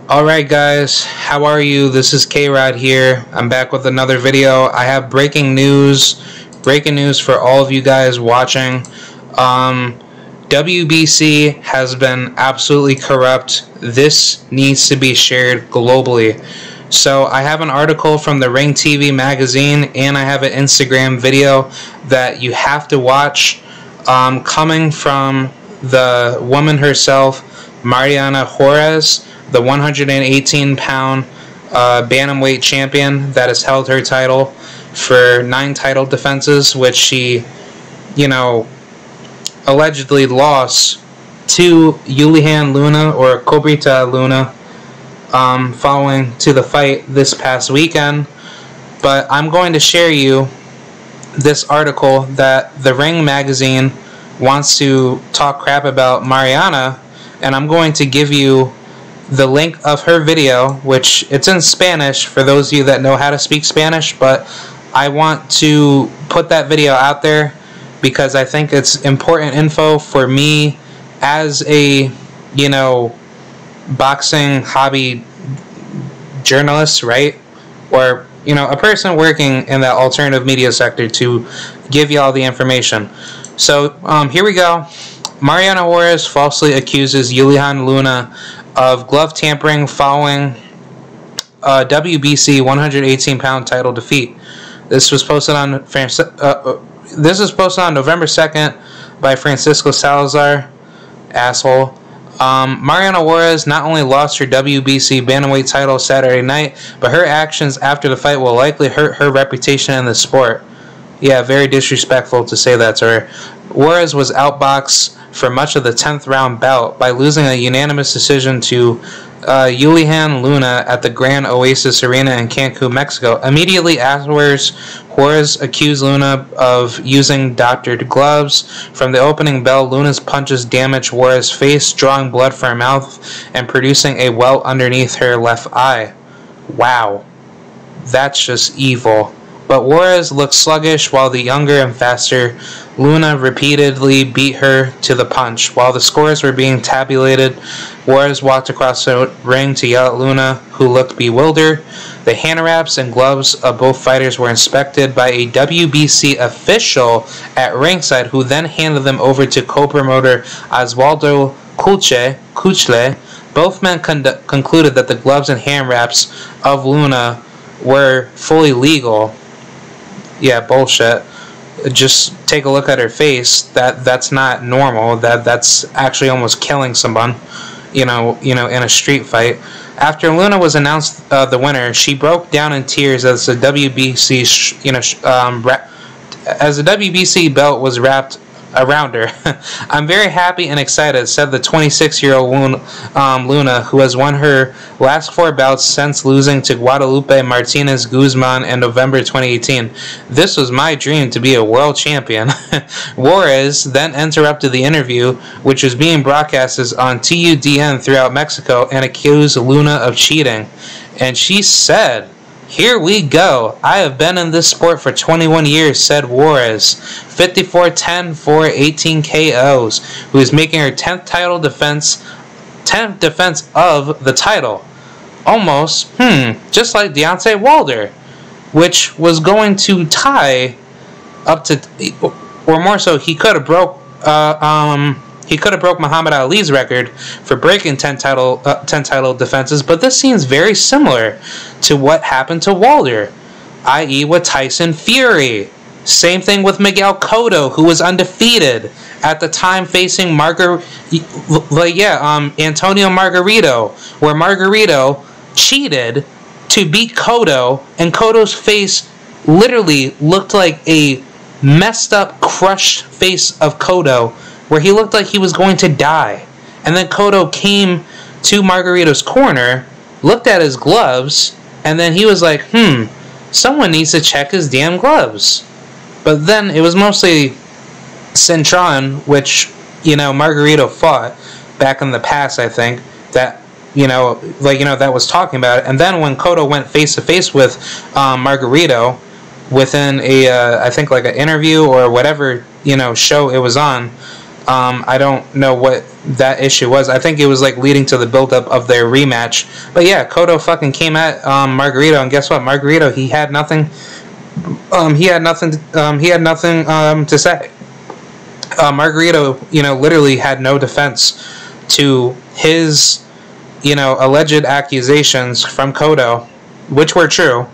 Alright guys, how are you? This is K-Rod here. I'm back with another video. I have breaking news for all of you guys watching. WBC has been absolutely corrupt. This needs to be shared globally. So I have an article from the Ring TV magazine and I have an Instagram video that you have to watch, coming from the woman herself, Mariana Juarez, the 118-pound bantamweight champion that has held her title for 9 title defenses, which she, allegedly lost to Yulihan Luna, or Cobrita Luna, following to the fight this past weekend. But I'm going to share you this article that the Ring magazine wants to talk crap about Mariana, and I'm going to give you the link of her video, which it's in Spanish for those of you that know how to speak Spanish, but I want to put that video out there because I think it's important info for me as a, boxing hobby journalist, right? Or, a person working in that alternative media sector, to give you all the information. So, here we go. Mariana Juarez falsely accuses Yulihan Luna of glove tampering following a WBC 118-pound title defeat. This was posted on November 2nd by Francisco Salazar. Asshole. Mariana Juarez not only lost her WBC bantamweight title Saturday night, but her actions after the fight will likely hurt her reputation in the sport. Yeah, very disrespectful to say that to her. Juarez was outboxed for much of the 10th round bout by losing a unanimous decision to Yulihan Luna at the Grand Oasis Arena in Cancun, Mexico. Immediately afterwards, Juarez accused Luna of using doctored gloves. From the opening bell, Luna's punches damaged Juarez's face, drawing blood from her mouth and producing a welt underneath her left eye. Wow. That's just evil. But Juarez looked sluggish, while the younger and faster Luna repeatedly beat her to the punch. While the scores were being tabulated, Juarez walked across the ring to yell at Luna, who looked bewildered. The hand wraps and gloves of both fighters were inspected by a WBC official at ringside, who then handed them over to co-promoter Osvaldo Cuchle. Both men concluded that the gloves and hand wraps of Luna were fully legal. Yeah, bullshit. Just take a look at her face. That's not normal. That's actually almost killing someone, in a street fight. After Luna was announced the winner, she broke down in tears as the WBC belt was wrapped around her. I'm very happy and excited, said the 26-year-old Luna, who has won her last 4 bouts since losing to Guadalupe Martinez Guzman in November 2018. This was my dream, to be a world champion. Juarez then interrupted the interview, which was being broadcasted on TUDN throughout Mexico, and accused Luna of cheating. And she said, "Here we go. I have been in this sport for 21 years, said Juarez, 54-10 for 18 KOs, who is making her 10th defense of the title. Almost, just like Deontay Wilder, which was going to tie up to, or more so, he could have broke Muhammad Ali's record for breaking 10 title defenses, but this seems very similar to what happened to Wilder, i.e. with Tyson Fury. Same thing with Miguel Cotto, who was undefeated at the time, facing Antonio Margarito, where Margarito cheated to beat Cotto, and Cotto's face literally looked like a messed up, crushed face of Cotto, where he looked like he was going to die. And then Cotto came to Margarito's corner, looked at his gloves, and then he was like, someone needs to check his damn gloves. But then it was mostly Cintron, which, Margarito fought back in the past, I think, that, that was talking about it. And then when Cotto went face-to-face with Margarito within a, I think, like an interview or whatever, show it was on, I don't know what that issue was. I think it was like leading to the buildup of their rematch. But yeah, Cotto fucking came at Margarito, and guess what? Margarito, he had nothing. He had nothing to say. Margarito, literally had no defense to his, alleged accusations from Cotto, which were true,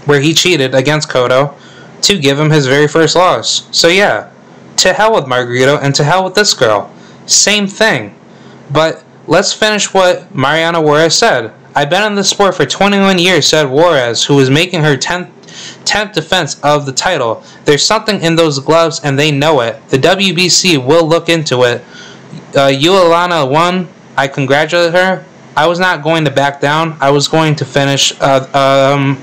where he cheated against Cotto to give him his very first loss. So yeah, to hell with Margarito and to hell with this girl. Same thing. But let's finish what Mariana Juarez said. I've been in this sport for 21 years, said Juarez, who was making her 10th defense of the title. There's something in those gloves and they know it. The WBC will look into it. Yulihan Luna won. I congratulate her. I was not going to back down. I was going to finish the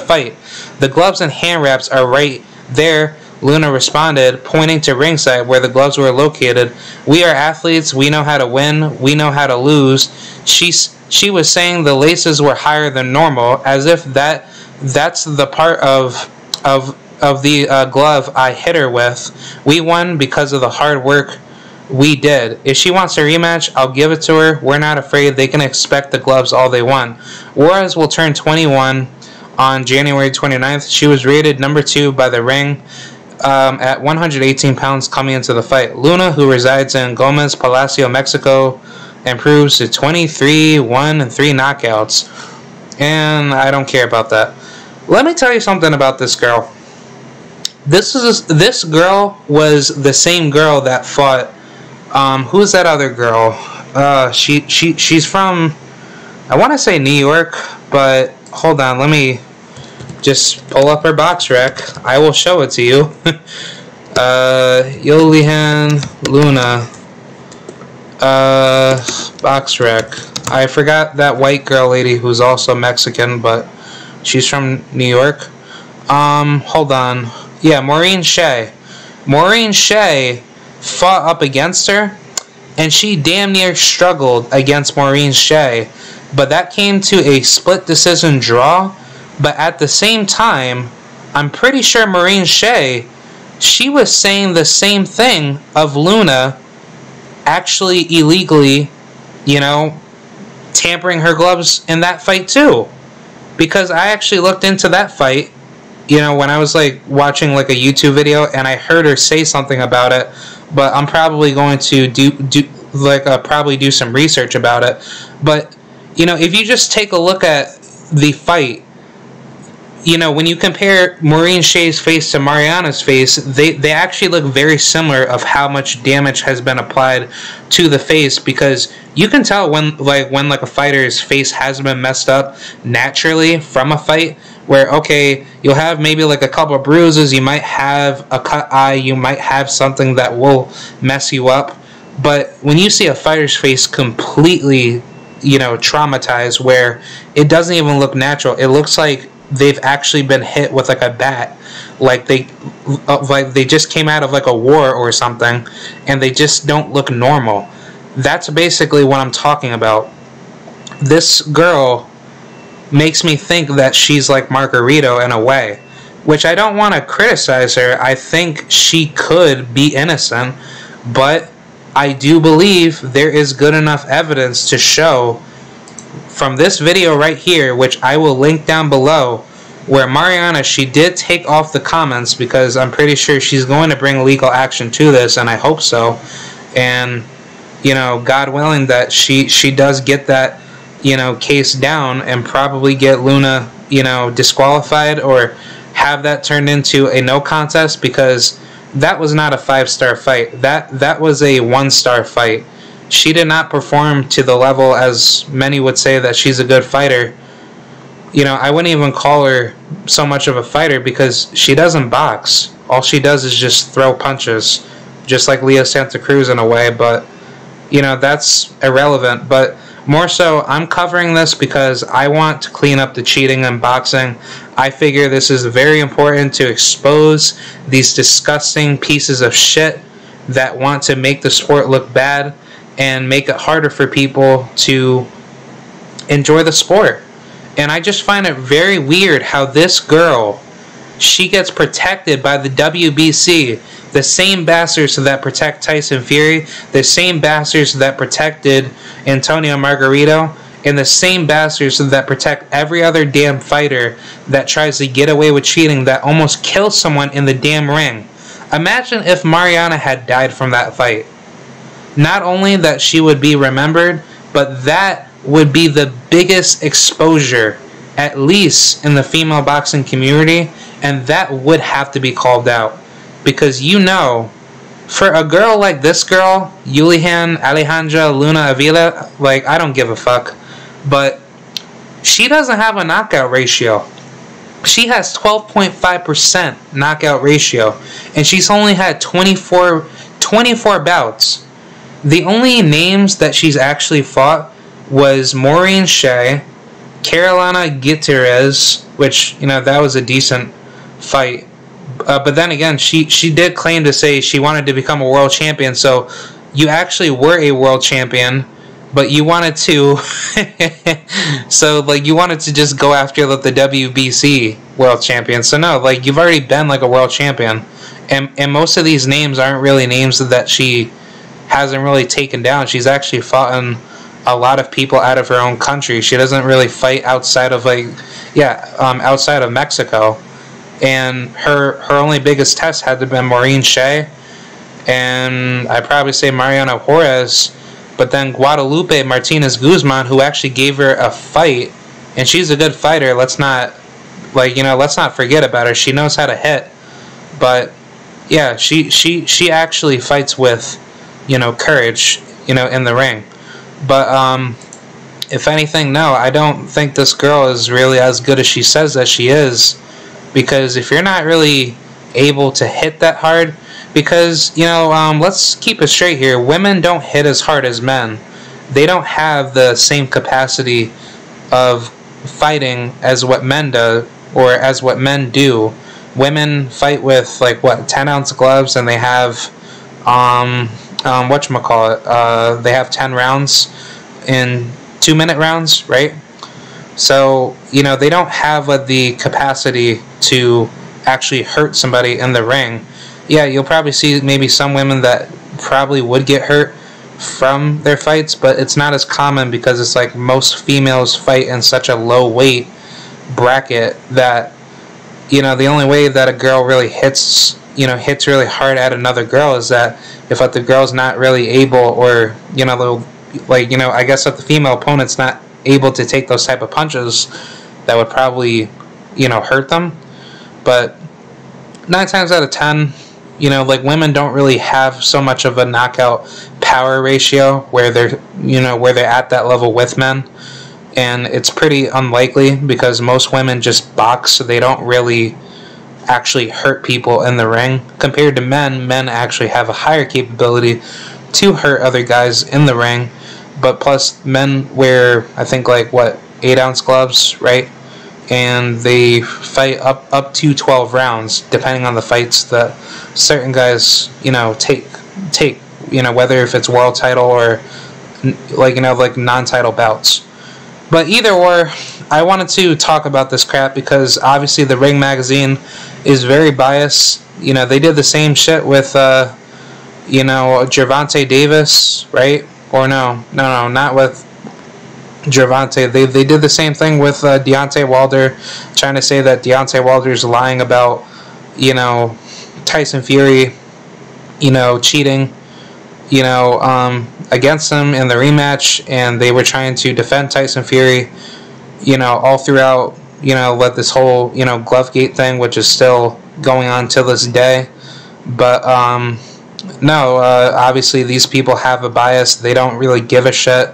fight. The gloves and hand wraps are right there, Luna responded, pointing to ringside where the gloves were located. We are athletes. We know how to win. We know how to lose. She was saying the laces were higher than normal, as if that's the part of the glove I hit her with. We won because of the hard work we did. If she wants a rematch, I'll give it to her. We're not afraid. They can expect the gloves all they want. Juarez will turn 21 on January 29th. She was rated number 2 by the Ring at 118 pounds coming into the fight. Luna, who resides in Gomez Palacio, Mexico, improves to 23-1-3 knockouts. And I don't care about that. Let me tell you something about this girl. This girl was the same girl that fought. Who's that other girl? She's from, I want to say New York, but hold on, let me just pull up her box rec. I will show it to you. Yulihan Luna. Box rec. I forgot that white girl lady who's also Mexican, but she's from New York. Hold on. Yeah, Maureen Shea. Maureen Shea fought up against her, and she damn near struggled against Maureen Shea, but that came to a split decision draw. But at the same time, I'm pretty sure Maureen Shea, she was saying the same thing of Luna actually illegally, tampering her gloves in that fight too. Because I actually looked into that fight, when I was watching a YouTube video, and I heard her say something about it. But I'm probably going to probably do some research about it. But if you just take a look at the fight, when you compare Maureen Shea's face to Mariana's face, they actually look very similar of how much damage has been applied to the face, because you can tell when a fighter's face has been messed up naturally from a fight, where okay, you'll have maybe a couple of bruises, you might have a cut eye, you might have something that will mess you up. But when you see a fighter's face completely, traumatized, where it doesn't even look natural, it looks like they've actually been hit with a bat, they just came out of a war or something, and they just don't look normal. That's basically what I'm talking about. This girl makes me think that she's like Margarito in a way, which I don't want to criticize her. I think she could be innocent, but I do believe there is good enough evidence to show from this video right here, which I will link down below, where Mariana, she did take off the comments, because I'm pretty sure she's going to bring legal action to this, and I hope so. And God willing that she does get that case down, and probably get Luna disqualified, or have that turned into a no contest, because that was not a 5-star fight. That was a 1-star fight. She did not perform to the level as many would say that she's a good fighter. I wouldn't even call her so much of a fighter, because she doesn't box. All she does is just throw punches, just like Leo Santa Cruz in a way, but that's irrelevant. But more so, I'm covering this because I want to clean up the cheating in boxing. I figure this is very important to expose these disgusting pieces of shit that want to make the sport look bad and make it harder for people to enjoy the sport. And I just find it very weird how this girl, she gets protected by the WBC, the same bastards that protect Tyson Fury, the same bastards that protected Antonio Margarito, and the same bastards that protect every other damn fighter that tries to get away with cheating, that almost kills someone in the damn ring. Imagine if Mariana had died from that fight. Not only that she would be remembered, but that would be the biggest exposure, at least in the female boxing community, and that would have to be called out. Because you know, for a girl like this girl, Yulihan Luna Avila, like, I don't give a fuck, but she doesn't have a knockout ratio. She has 12.5% knockout ratio, and she's only had 24 bouts. The only names that she's actually fought was Maureen Shea, Carolina Gutierrez, which, you know, that was a decent fight. But then again, she did claim to say she wanted to become a world champion, so you actually were a world champion, but you wanted to so like you wanted to just go after like the WBC world champion. So no, like, you've already been like a world champion, and most of these names aren't really names that she hasn't really taken down. She's actually fought a lot of people out of her own country. She doesn't really fight outside of outside of Mexico, and her only biggest test had to be Maureen Shea, and I'd probably say Mariana Juarez. But then Guadalupe Martinez Guzman, who actually gave her a fight, and she's a good fighter. Let's not forget about her. She knows how to hit. But yeah, she actually fights with, courage, in the ring. But if anything, no, I don't think this girl is really as good as she says that she is, because if you're not really able to hit that hard, because, let's keep it straight here. Women don't hit as hard as men. They don't have the same capacity of fighting as what men do, or as what men do. Women fight with, 10-ounce gloves, and they have, they have 10 rounds in 2-minute rounds, right? So, they don't have the capacity to actually hurt somebody in the ring. Yeah, you'll probably see maybe some women that probably would get hurt from their fights, but it's not as common because it's like most females fight in such a low weight bracket that, the only way that a girl really hits really hard at another girl is that if the girl's not really able, or, I guess if the female opponent's not able to take those type of punches, that would probably, hurt them. But 9 times out of 10, women don't really have so much of a knockout power ratio where they're at that level with men, and it's pretty unlikely because most women just box, so they don't really actually hurt people in the ring. Compared to men actually have a higher capability to hurt other guys in the ring, but plus men wear, I think, 8-ounce gloves, right? And they fight up to 12 rounds, depending on the fights that certain guys, take, whether if it's world title or, non-title bouts. But either or, I wanted to talk about this crap because obviously the Ring magazine is very biased. They did the same shit with, Gervonta Davis, right? Or no, not with Gervonta. They did the same thing with Deontay Wilder, trying to say that Deontay Wilder is lying about, Tyson Fury, cheating, against him in the rematch, and they were trying to defend Tyson Fury, all throughout, this whole, Glovegate thing, which is still going on till this day. But, no, obviously these people have a bias. They don't really give a shit.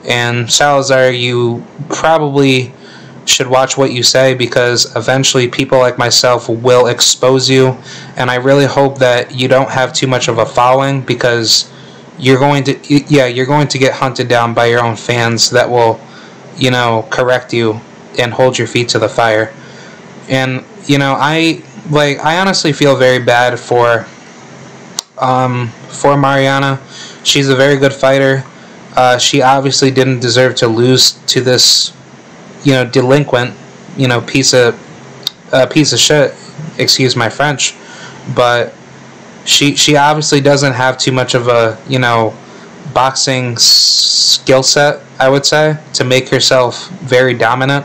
And Salazar, you probably should watch what you say, because eventually people like myself will expose you, and I really hope that you don't have too much of a following, because you're going to get hunted down by your own fans that will, correct you and hold your feet to the fire. And I honestly feel very bad for Mariana. She's a very good fighter. She obviously didn't deserve to lose to this, delinquent, piece of shit. excuse my French, but she obviously doesn't have too much of a, boxing skill set, I would say, to make herself very dominant.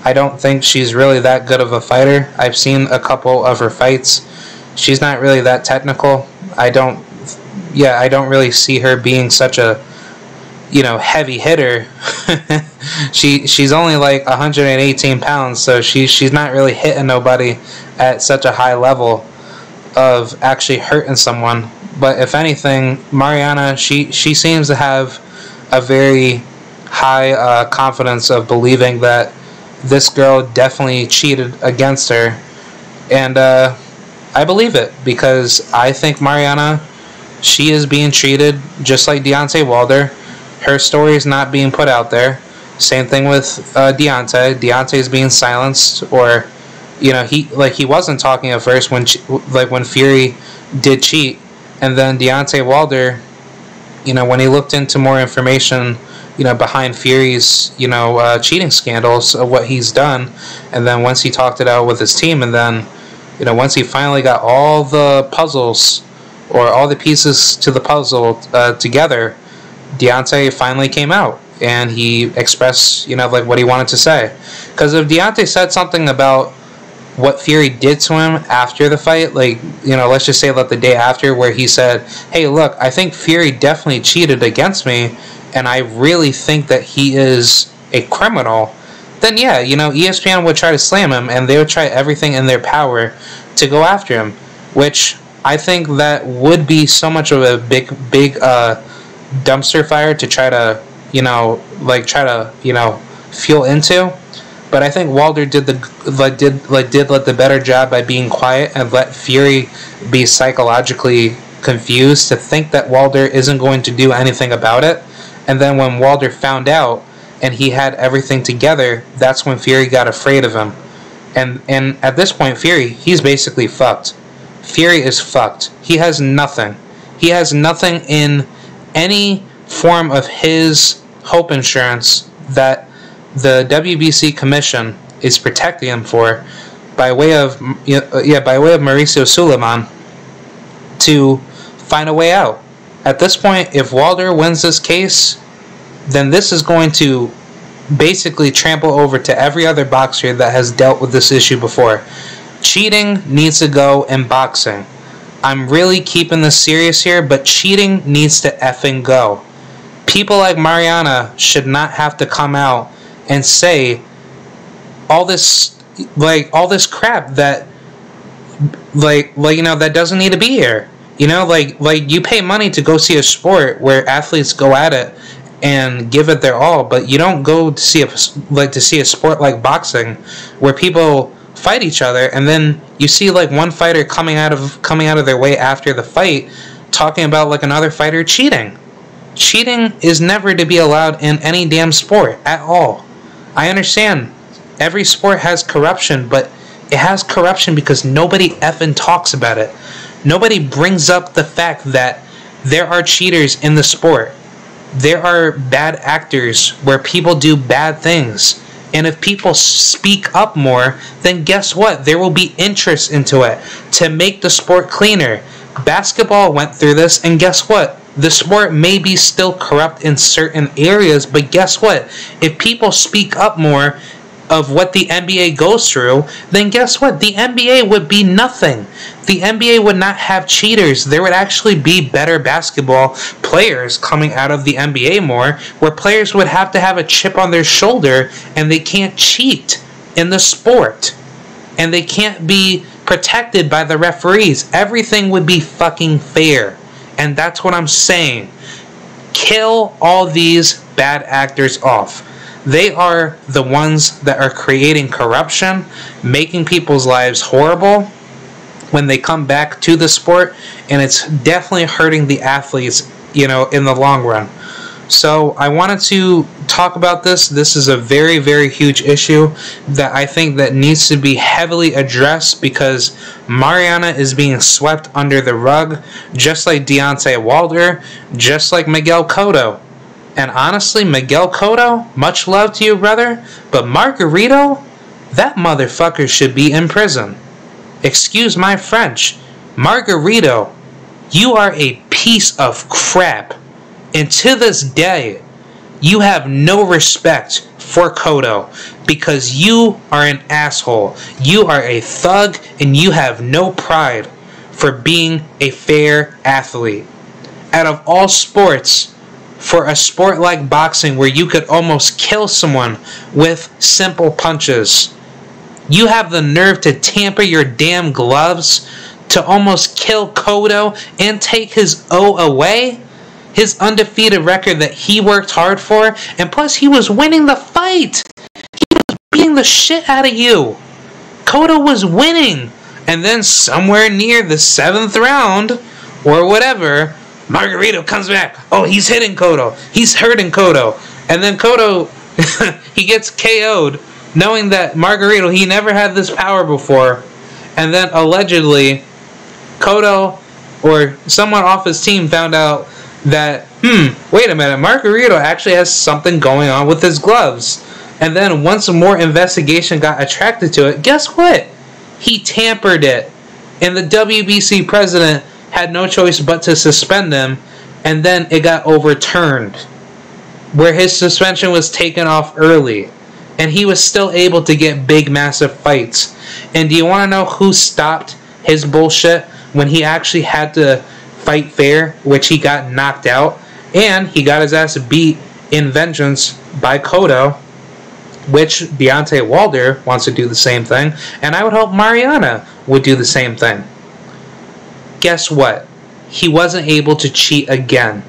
I don't think she's really that good of a fighter. I've seen a couple of her fights. She's not really that technical. I don't really see her being such a, heavy hitter. She's only like 118 pounds, so she's not really hitting nobody at such a high level of actually hurting someone. But if anything, Mariana, she seems to have a very high confidence of believing that this girl definitely cheated against her. And I believe it, because I think Mariana, she is being treated just like Deontay Wilder. Her story is not being put out there. Same thing with Deontay. Deontay is being silenced, or he wasn't talking at first when Fury did cheat, and then Deontay Wilder, when he looked into more information, behind Fury's cheating scandals of what he's done, and then once he talked it out with his team, and then once he finally got all the puzzles or all the pieces to the puzzle together, Deontay finally came out and he expressed, what he wanted to say. Because if Deontay said something about what Fury did to him after the fight, let's just say the day after, where he said, hey, look, I think Fury definitely cheated against me, and I really think that he is a criminal, then yeah, ESPN would try to slam him, and they would try everything in their power to go after him, which I think that would be so much of a big dumpster fire to try to, fuel into. But I think Wilder did the better job by being quiet and let Fury be psychologically confused to think that Wilder isn't going to do anything about it. And then when Wilder found out and he had everything together, that's when Fury got afraid of him. And at this point, Fury, he's basically fucked. Fury is fucked. He has nothing. He has nothing in any form of his hope insurance that the WBC commission is protecting him for, by way of Mauricio Suleiman, to find a way out. At this point, if Wilder wins this case, then this is going to basically trample over to every other boxer that has dealt with this issue before. Cheating needs to go in boxing. I'm really keeping this serious here, but cheating needs to effing go. People like Mariana should not have to come out and say all this crap that that doesn't need to be here. You pay money to go see a sport where athletes go at it and give it their all, but you don't go to see a sport like boxing where people fight each other, and then you see one fighter coming out of their way after the fight talking about another fighter cheating. Cheating is never to be allowed in any damn sport at all. I understand every sport has corruption, but it has corruption because nobody effing talks about it. Nobody brings up the fact that there are cheaters in the sport. There are bad actors where people do bad things. And if people speak up more, then guess what? There will be interest into it to make the sport cleaner. Basketball went through this, and guess what? The sport may be still corrupt in certain areas, but guess what? If people speak up more of what the NBA goes through, then guess what? The NBA would be nothing. The NBA would not have cheaters. There would actually be better basketball players coming out of the NBA more, where players would have to have a chip on their shoulder and they can't cheat in the sport. And they can't be protected by the referees. Everything would be fucking fair. And that's what I'm saying. Kill all these bad actors off. They are the ones that are creating corruption, making people's lives horrible when they come back to the sport, and it's definitely hurting the athletes, in the long run. So I wanted to talk about this. This is a very, very huge issue that I think that needs to be heavily addressed, because Mariana is being swept under the rug, just like Deontay Wilder, just like Miguel Cotto. And honestly, Miguel Cotto, much love to you, brother, but Margarito, that motherfucker should be in prison. excuse my French, Margarito, you are a piece of crap. And to this day, you have no respect for Cotto because you are an asshole. You are a thug and you have no pride for being a fair athlete. Out of all sports, for a sport like boxing where you could almost kill someone with simple punches, you have the nerve to tamper your damn gloves to almost kill Cotto and take his O away? His undefeated record that he worked hard for, and plus he was winning the fight. He was beating the shit out of you. Cotto was winning. And then somewhere near the 7th round, or whatever, Margarito comes back. Oh, he's hitting Cotto. He's hurting Cotto. And then Cotto, he gets KO'd, knowing that Margarito, he never had this power before. And then allegedly, Cotto, or someone off his team found out that, wait a minute, Margarito actually has something going on with his gloves. And then once more investigation got attracted to it, guess what? He tampered it. And the WBC president had no choice but to suspend him, and then it got overturned, where his suspension was taken off early, and he was still able to get big, massive fights. And do you want to know who stopped his bullshit when he actually had to fight fair, which he got knocked out, and he got his ass beat in vengeance by Cotto, which Deontay Wilder wants to do the same thing, and I would hope Mariana would do the same thing. Guess what? He wasn't able to cheat again.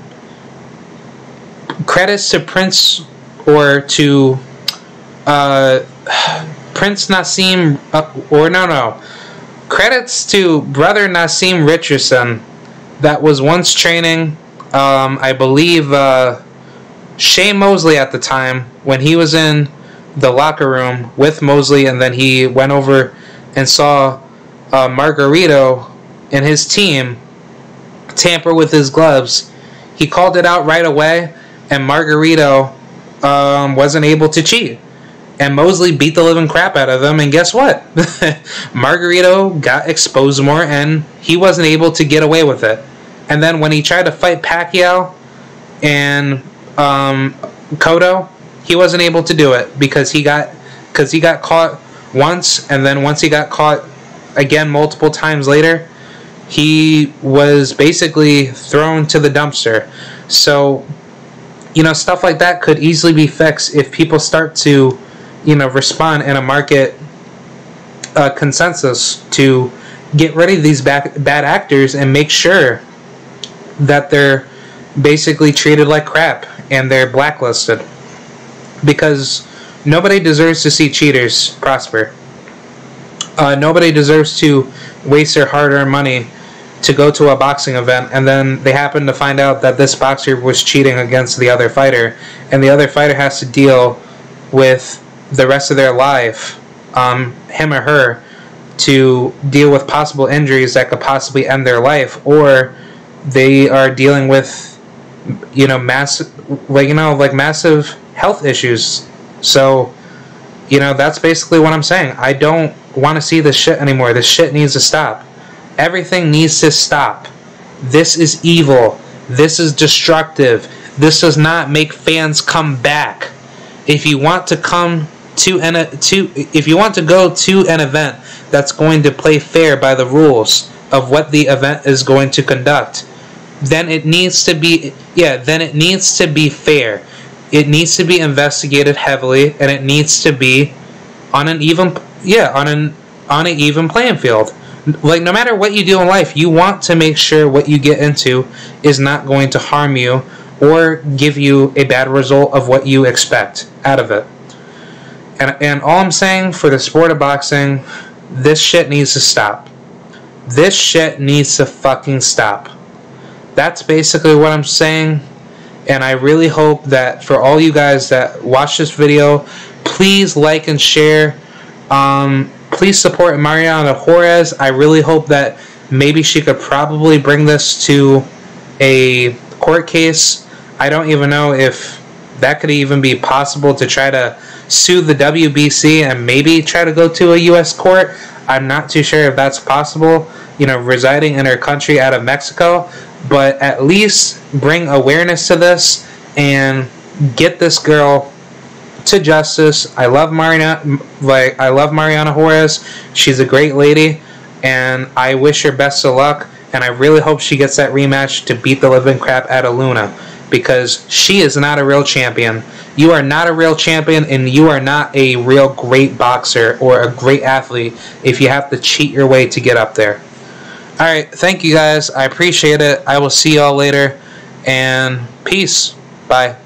Credits to Prince, or to Prince Nassim, Credits to brother Nassim Richardson, that was once training, I believe, Shea Mosley at the time, when he was in the locker room with Mosley, and then he went over and saw Margarito and his team tamper with his gloves. He called it out right away, and Margarito wasn't able to cheat. And Mosley beat the living crap out of him, and guess what? Margarito got exposed more, and he wasn't able to get away with it. And then when he tried to fight Pacquiao and Cotto, he wasn't able to do it because he got caught once, and then once he got caught again multiple times later, he was basically thrown to the dumpster. So, stuff like that could easily be fixed if people start to, respond in a market consensus to get rid of these bad actors and make sure that they're basically treated like crap and they're blacklisted. Because nobody deserves to see cheaters prosper. Nobody deserves to waste their hard-earned money to go to a boxing event, and then they happen to find out that this boxer was cheating against the other fighter, and the other fighter has to deal with the rest of their life, him or her, to deal with possible injuries that could possibly end their life, or they are dealing with, massive health issues. So, that's basically what I'm saying. I don't want to see this shit anymore. This shit needs to stop. Everything needs to stop. This is evil. This is destructive. This does not make fans come back. If you want to go to an event that's going to play fair by the rules of what the event is going to conduct, then it needs to be fair. It needs to be investigated heavily, and it needs to be on an even playing field. Like, no matter what you do in life, you want to make sure what you get into is not going to harm you or give you a bad result of what you expect out of it. And all I'm saying for the sport of boxing, this shit needs to stop. This shit needs to fucking stop. That's basically what I'm saying. And I really hope that for all you guys that watch this video, please like and share. Please support Mariana Juarez. I really hope that maybe she could probably bring this to a court case. I don't even know if that could even be possible, to try to sue the WBC and maybe try to go to a U.S. court. I'm not too sure if that's possible, you know, residing in her country out of Mexico, but at least bring awareness to this and get this girl to justice. I love Mariana Juarez. She's a great lady, and I wish her best of luck, and I really hope she gets that rematch to beat the living crap out of Luna, because she is not a real champion. You are not a real champion, and you are not a real great boxer or a great athlete if you have to cheat your way to get up there. Alright, thank you guys. I appreciate it. I will see y'all later, and peace. Bye.